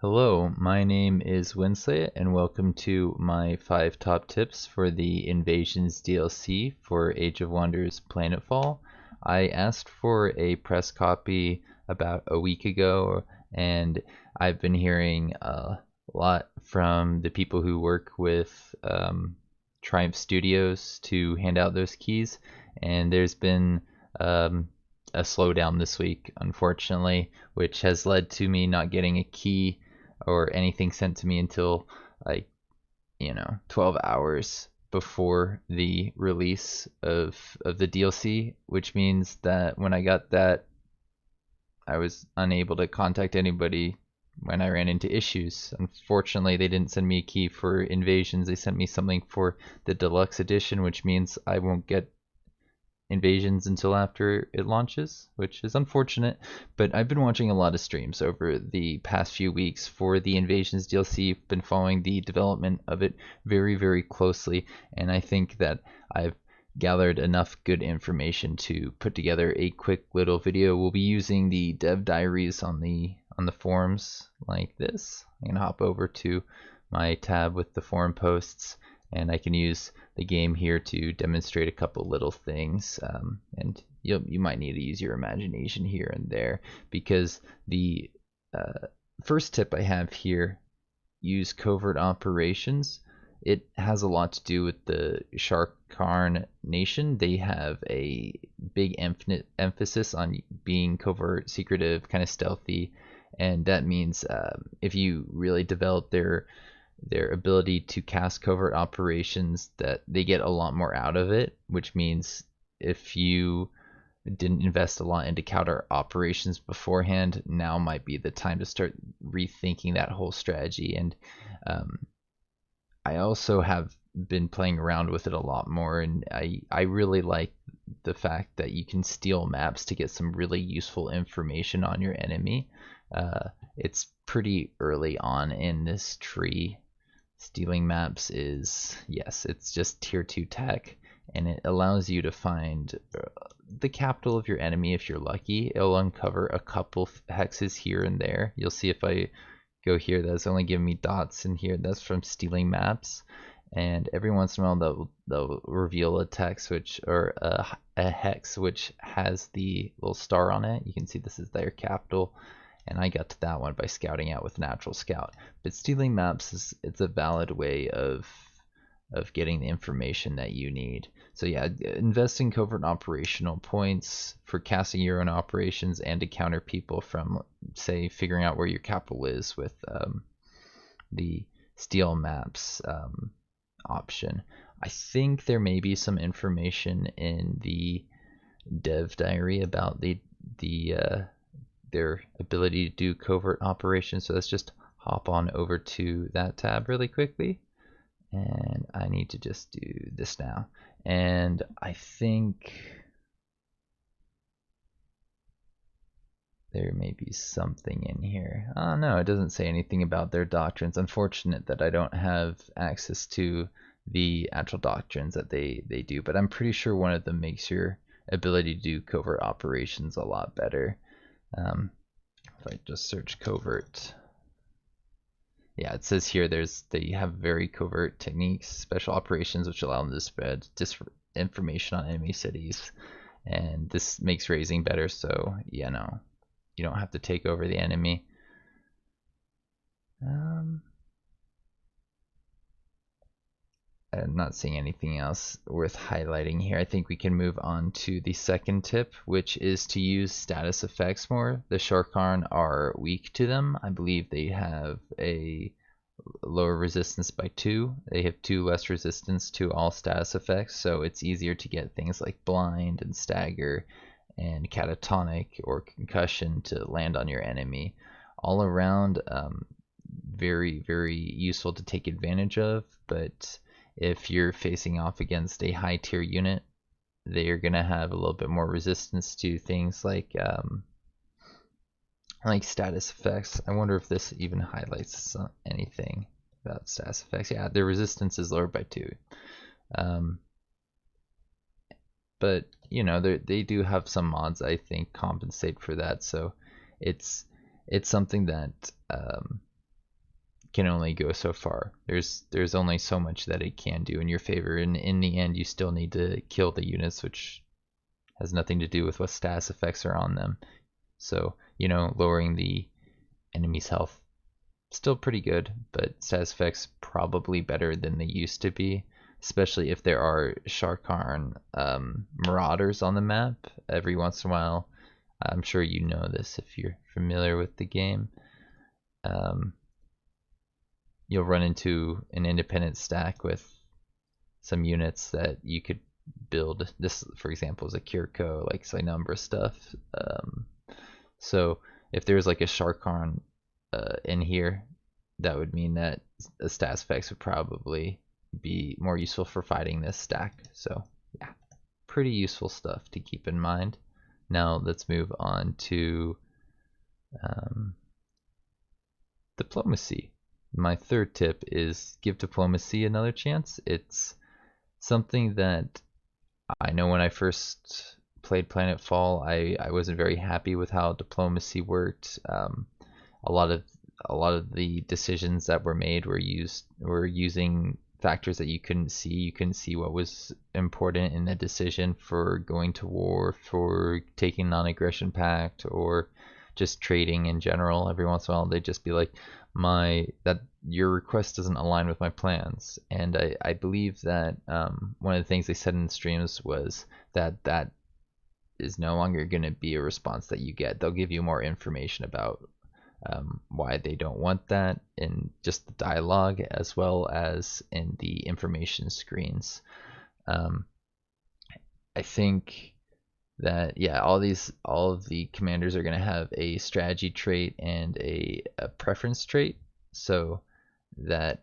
Hello, my name is Winsley, and welcome to my 5 top tips for the Invasions DLC for Age of Wonders Planetfall. I asked for a press copy about a week ago, and I've been hearing a lot from the people who work with Triumph Studios to hand out those keys, and there's been a slowdown this week, unfortunately, which has led to me not getting a key or anything sent to me until like 12 hours before the release of the DLC, which means that when I got that, I was unable to contact anybody when I ran into issues. Unfortunately, they didn't send me a key for Invasions. They sent me something for the deluxe edition, which means I won't get Invasions until after it launches, which is unfortunate. But I've been watching a lot of streams over the past few weeks for the Invasions DLC. I've been following the development of it very, very closely, and I think that I've gathered enough good information to put together a quick little video. We'll be using the dev diaries on the forums like this. I'm gonna hop over to my tab with the forum posts, and I can use the game here to demonstrate a couple little things, and you might need to use your imagination here and there, because the first tip I have here, use covert operations. It has a lot to do with the Sharkarn nation. They have a big emphasis on being covert, secretive, kind of stealthy, and that means if you really develop their ability to cast covert operations, that they get a lot more out of it, which means if you didn't invest a lot into counter operations beforehand, now might be the time to start rethinking that whole strategy. And I also have been playing around with it a lot more, and I really like the fact that you can steal maps to get some really useful information on your enemy. It's pretty early on in this tree. Stealing maps is, yes, it's just tier 2 tech, and it allows you to find the capital of your enemy if you're lucky. It'll uncover a couple hexes here and there. You'll see if I go here, that's only giving me dots in here. That's from stealing maps. And every once in a while they'll reveal a text or a hex which has the little star on it. You can see this is their capital, and I got to that one by scouting out with Natural Scout. But stealing maps it's a valid way of getting the information that you need. So yeah, invest in covert operational points for casting your own operations and to counter people from, say, figuring out where your capital is with the steal maps option. I think there may be some information in the dev diary about their ability to do covert operations. So let's just hop on over to that tab really quickly, and I need to just do this now. And I think there may be something in here. Oh no, it doesn't say anything about their doctrines. Unfortunate that I don't have access to the actual doctrines that they do, but I'm pretty sure one of them makes your ability to do covert operations a lot better. If I just search covert, yeah, it says here they have very covert techniques, special operations which allow them to spread information on enemy cities, and this makes raising better. So you don't have to take over the enemy. I'm not seeing anything else worth highlighting here. I think we can move on to the second tip, which is to use status effects more. The Sharkarn are weak to them. I believe they have a lower resistance by 2. They have 2 less resistance to all status effects, so it's easier to get things like blind and stagger and catatonic or concussion to land on your enemy. All around, very, very useful to take advantage of, but if you're facing off against a high tier unit, they're gonna have a little bit more resistance to things like status effects. I wonder if this even highlights anything about status effects. Yeah, their resistance is lowered by 2. But they do have some mods I think compensate for that, so it's something that can only go so far. There's only so much that it can do in your favor, and in the end you still need to kill the units, which has nothing to do with what status effects are on them. So, lowering the enemy's health, still pretty good, but status effects probably better than they used to be, especially if there are Sharkarn marauders on the map every once in a while. I'm sure you know this if you're familiar with the game. You'll run into an independent stack with some units that you could build. This, for example, is a Kirko, like Cynumbra stuff. So if there's like a Sharkarn in here, that would mean that the stats effects would probably be more useful for fighting this stack. So yeah, pretty useful stuff to keep in mind. Now let's move on to diplomacy. My third tip is give diplomacy another chance. It's something that I know when I first played Planetfall, I wasn't very happy with how diplomacy worked. A lot of the decisions that were made were using factors that you couldn't see. You couldn't see what was important in the decision for going to war, for taking non-aggression pact, or just trading in general. Every once in a while, they'd just be like, that your request doesn't align with my plans. And I believe that one of the things they said in the streams was that is no longer going to be a response that you get. They'll give you more information about why they don't want that in just the dialogue as well as in the information screens. I think that all of the commanders are going to have a strategy trait and a preference trait, so that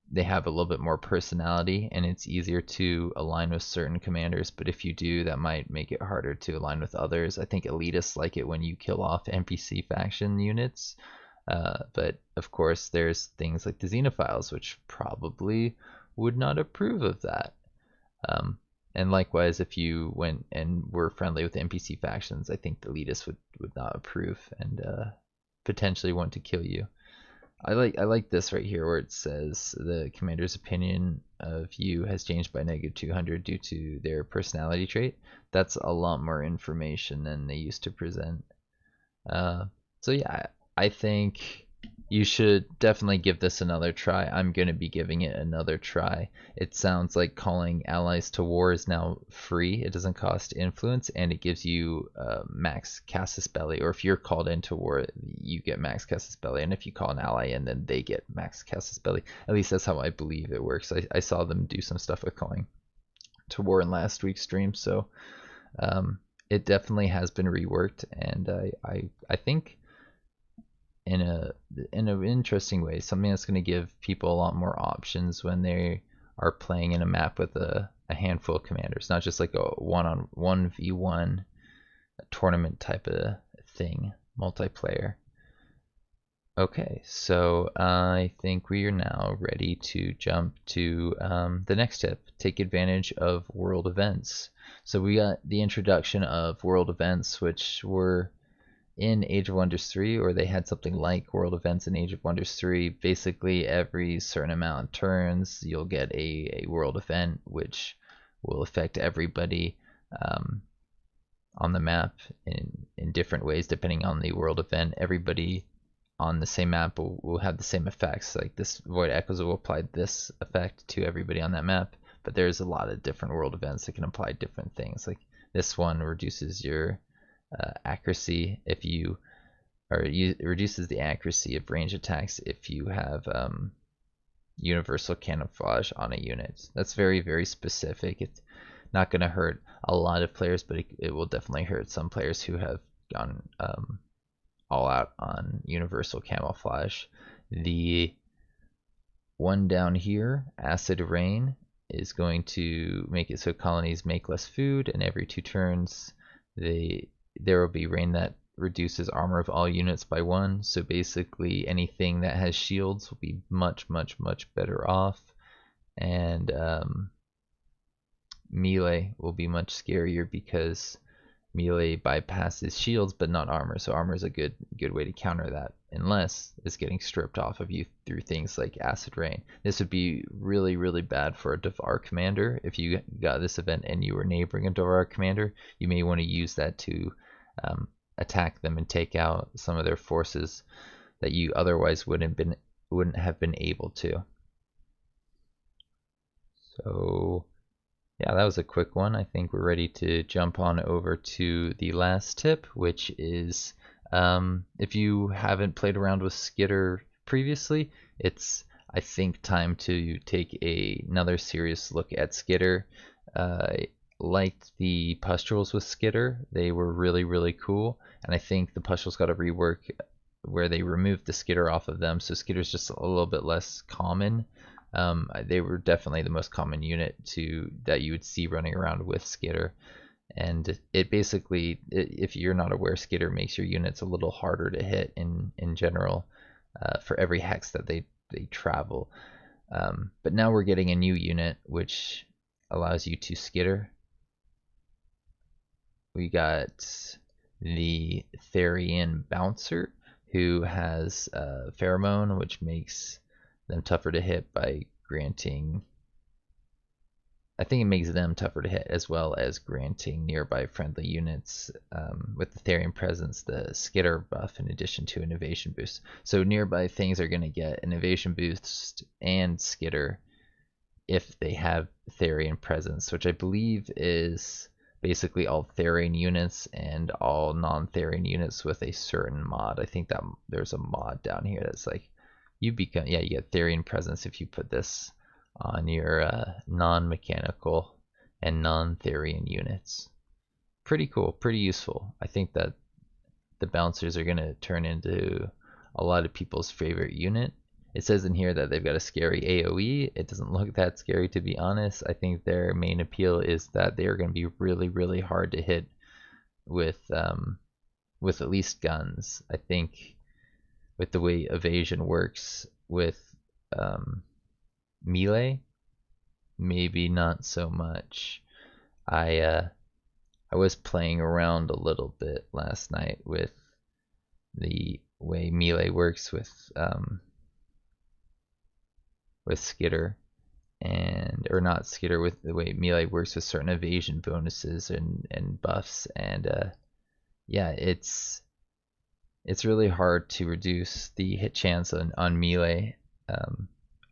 they have a little bit more personality and it's easier to align with certain commanders. But if you do, that might make it harder to align with others. I think elitists like it when you kill off NPC faction units, but of course there's things like the xenophiles which probably would not approve of that. And likewise, if you went and were friendly with NPC factions, I think the elitists would not approve and potentially want to kill you. I like this right here where it says the commander's opinion of you has changed by -200 due to their personality trait. That's a lot more information than they used to present. So yeah, I think you should definitely give this another try. I'm going to be giving it another try. It sounds like calling allies to war is now free. It doesn't cost influence, and it gives you max Casus Belli. Or if you're called into war, you get max Casus Belli, and if you call an ally in, then they get max Casus Belli. At least that's how I believe it works. I saw them do some stuff with calling to war in last week's stream, so it definitely has been reworked, and I think in an interesting way, something that's going to give people a lot more options when they are playing in a map with a handful of commanders, not just like a 1v1 tournament type of thing, multiplayer. Okay, so I think we are now ready to jump to the next tip. Take advantage of world events. So we got the introduction of world events, which were in Age of Wonders 3, or they had something like world events in Age of Wonders 3. Basically, every certain amount of turns, you'll get a world event, which will affect everybody on the map in different ways, depending on the world event. Everybody on the same map will have the same effects. Like this Void Echoes will apply this effect to everybody on that map, but there's a lot of different world events that can apply different things. Like this one reduces your accuracy if you, or it reduces the accuracy of range attacks if you have universal camouflage on a unit. That's very, very specific. It's not going to hurt a lot of players, but it will definitely hurt some players who have gone all out on universal camouflage. The one down here, Acid Rain, is going to make it so colonies make less food, and every 2 turns there will be rain that reduces armor of all units by 1. So basically anything that has shields will be much, much, much better off, and melee will be much scarier because melee bypasses shields but not armor, so armor is a good way to counter that, unless it's getting stripped off of you through things like acid rain. This would be really bad for a Devar commander. If you got this event and you were neighboring a Devar commander, you may want to use that to attack them and take out some of their forces that you otherwise wouldn't have been able to. So yeah, that was a quick one. I think we're ready to jump on over to the last tip, which is if you haven't played around with Skitter previously, it's, I think, time to take another serious look at Skitter. I liked the pustules with Skitter. They were really cool, and I think the pustules got a rework where they removed the Skitter off of them, so Skitter's just a little bit less common. They were definitely the most common unit that you would see running around with Skitter, and it basically, if you're not aware, Skitter makes your units a little harder to hit in general for every hex that they travel. But now we're getting a new unit which allows you to Skitter. We got the Therian Bouncer, who has Pheromone, which makes them tougher to hit by granting, I think it makes them tougher to hit as well as granting nearby friendly units with the Therian Presence the Skitter buff in addition to an evasion boost. So nearby things are going to get an evasion boost and Skitter if they have Therian Presence, which I believe is basically all Therian units and all non-Therian units with a certain mod. I think that there's a mod down here that's like, you get Therian Presence if you put this on your non-mechanical and non-Therian units. Pretty cool, pretty useful. I think that the Bouncers are going to turn into a lot of people's favorite unit. It says in here that they've got a scary AoE. It doesn't look that scary, to be honest. I think their main appeal is that they are going to be really hard to hit with at least guns. I think with the way evasion works with melee, maybe not so much. I was playing around a little bit last night with the way melee works with Skitter, or not Skitter, with the way melee works with certain evasion bonuses and buffs, and yeah, it's really hard to reduce the hit chance on melee.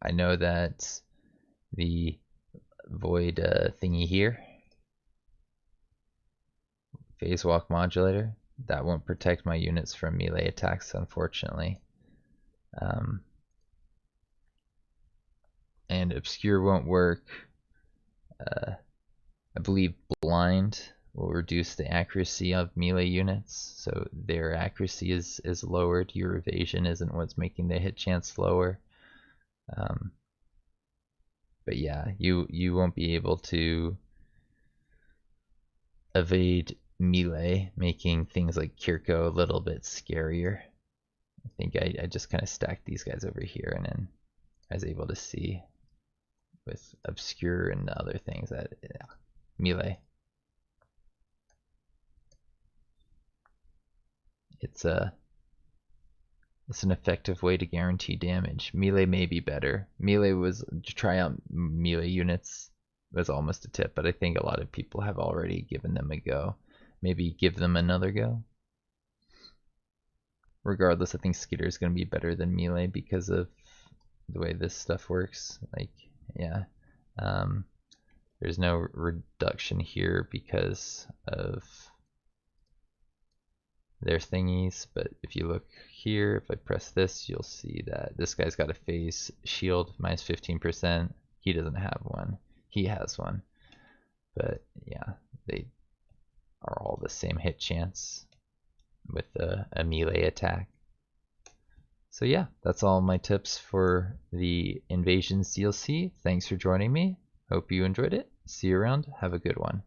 I know that the void thingy here, phase walk modulator, that won't protect my units from melee attacks, unfortunately. And obscure won't work. I believe blind will reduce the accuracy of melee units, so their accuracy is lowered. Your evasion isn't what's making the hit chance lower. But yeah, you won't be able to evade melee, making things like Kirko a little bit scarier. I think I just kind of stacked these guys over here, and then I was able to see with obscure and other things that melee, it's an effective way to guarantee damage. Melee may be better. Melee was, to try out melee units was almost a tip, but I think a lot of people have already given them a go. Maybe give them another go. Regardless, I think Skitter is going to be better than melee because of the way this stuff works. Like, yeah, there's no reduction here because of their thingies, but if you look here, if I press this, you'll see that this guy's got a phase shield minus 15%. He doesn't have one. He has one. But yeah, they are all the same hit chance with a melee attack. So yeah, that's all my tips for the Invasions DLC. Thanks for joining me. Hope you enjoyed it. See you around. Have a good one.